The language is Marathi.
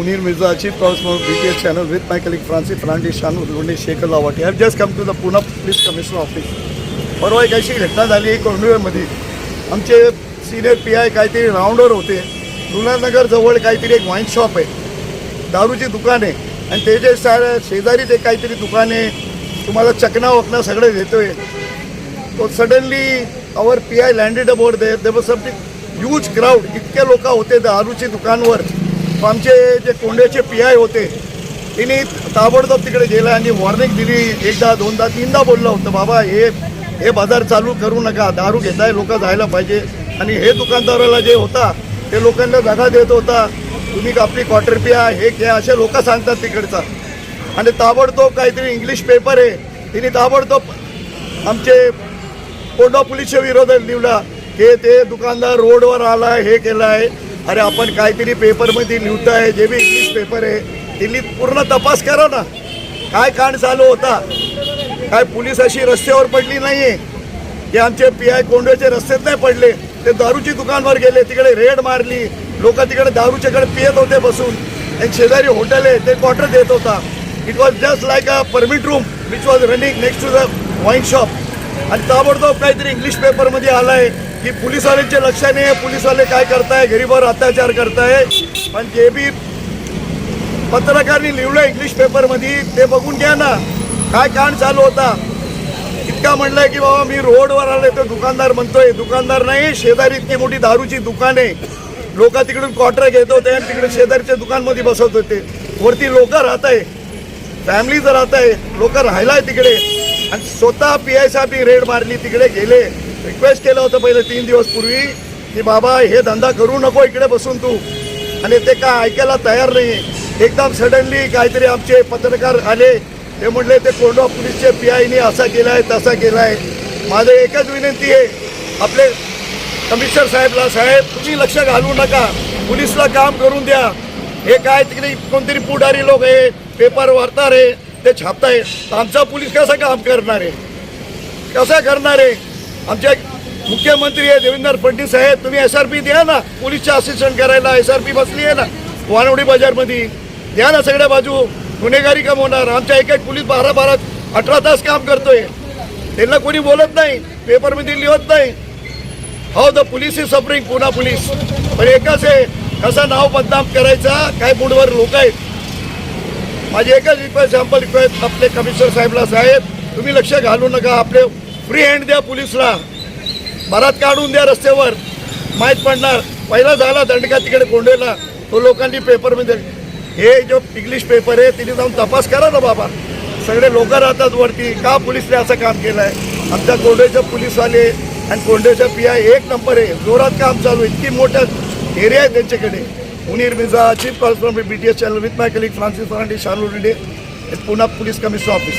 Munir Mirza, Chief Correspondent of BTS channel with my colleague Francis Fernandez, Shanu Lunde, Shekhar Lawati. I have just come to the Pune Police Commissioner office. परवा एक अशी घटना झाली कोंडवेमध्ये आमचे सिनियर PI काहीतरी राऊंडवर होते. रुलानगर जवळ काहीतरी एक वाईन शॉप आहे, दारूची दुकान आहे आणि त्याच्या शेजारी ते काहीतरी दुकान आहे, तुम्हाला चकना वकना सगळं देतोय. तो suddenly our PI landed about there there something huge crowd. इतके लोक होते दारूची दुकानवर. आमचे जे कोंड्याचे PI होते तिने ताबडतोब तिकडे गेला आणि वॉर्निंग दिली. एकदा दोनदा तीनदा बोललं होतं, बाबा हे बाजार चालू करू नका, दारू घेताय लोक जायला पाहिजे. आणि हे दुकानदाराला जे होता ते लोकांना जागा देत होता, तुम्ही आपली क्वार्टर पिया हे घ्या असे लोक सांगतात तिकडचा. आणि ताबडतोब काहीतरी इंग्लिश पेपर आहे, तिने ताबडतोब आमचे कोंडा पोलीसच्या विरोधात लिहिला की ते दुकानदार रोडवर आला हे केलं आहे. अरे आपण काहीतरी पेपरमध्ये लिहिताय, जे बी इंग्लिश पेपर आहे तिने पूर्ण तपास करा ना, काय कांड चालू होता. काय पोलीस अशी रस्त्यावर पडली नाही आहे की आमचे PI कोंड्याचे रस्त्यात नाही पडले, ते दारूची दुकानवर गेले, तिकडे रेड मारली, लोक तिकडे दारूच्याकडे पियत होते बसून. एक शेजारी हॉटेल आहे ते क्वार्टर देत होता. It was just like a permit room which was running next to the wine shop. आणि ताबडतोब काहीतरी इंग्लिश पेपरमध्ये आलं आहे की पोलिसवाल्यांचे लक्ष नाही आहे, पोलिसवाले काय करताय, गरीबावर अत्याचार करताय. पण जे बी पत्रकारांनी लिहिलं इंग्लिश पेपरमध्ये ते बघून घ्या ना, काय कांड चालू होता. इतका म्हणलंय की बाबा मी रोडवर आले, तो दुकानदार म्हणतोय, दुकानदार नाही, शेजारी इतकी मोठी दारूची दुकान आहे, लोक तिकडून क्वार्टर घेत होते आणि तिकडे शेजारीच्या दुकानमध्ये बसवत होते. वरती लोक राहत आहे, फॅमिलीज राहत आहे, लोक राहिलाय तिकडे. आणि स्वतः PI साहेब रेड मारली, तिकडे गेले, रिक्वेस्ट केलं होतं पहिले 3 दिवस पूर्वी की बाबा हे धंदा करू नको इकडे बसून तू, आणि ते काय ऐकायला तयार नाही. एकदम सडनली काहीतरी आमचे पत्रकार आले, ते म्हणले ते कोंडवा पोलीसचे PIने असा केला आहे तसा केला आहे. माझं एकच विनंती आहे आपले कमिशनर साहेबला, साहेब तुम्ही लक्ष घालू नका, पोलीसला काम करून द्या. हे काय तिकडे कोणतरी पुढारी लोक आहे, पेपर वार्ताहर आहे, ते छापताय, तर आमचा पोलीस कसं काम करणार आहे, कसं करणार आहे. आमचे मुख्यमंत्री आहे देवेंद्र फडणवीस साहेब, तुम्ही SRP द्या ना, पोलीसच्या असिस्टंट करायला SRP बसली आहे ना वानवडी बाजारमध्ये, द्या ना सगळ्या बाजू, गुन्हेगारी कम होणार. आमच्या एक पोलीस 12-12 18 तास काम करतोय, त्यांना कोणी बोलत नाही, पेपरमध्ये लिहत नाही. How the police is suffering, Pune police. पण एकच आहे, कसं नाव बदनाम करायचा, काय मूडवर लोक आहेत. माझी एकच रिक्वेस्ट, सॅम्पल रिक्वेस्ट आपले कमिशनर साहेबला, साहेब तुम्ही लक्ष घालू नका, आपले फ्री हँड द्या पोलीसला, भरात काढून द्या रस्त्यावर, माहीत पडणार. पहिला झाला दंडका तिकडे कोंडेला, तो लोकांनी पेपरमध्ये हे जो इंग्लिश पेपर आहे तिने जाऊन तपास करा ना बाबा. सगळे लोक राहतात वरती, का पोलिसने असं काम केलं आहे. आमच्या कोंडेचे पोलीसवाले आणि कोंडेचे PI एक नंबर आहे, जोरात काम चालू आहे, इतकी मोठं एरिया आहे त्यांच्याकडे. Munir Mirza, chief correspondent BTS channel with my colleague Francis Fernandes, Shanu Linde, Pune police commissioner office.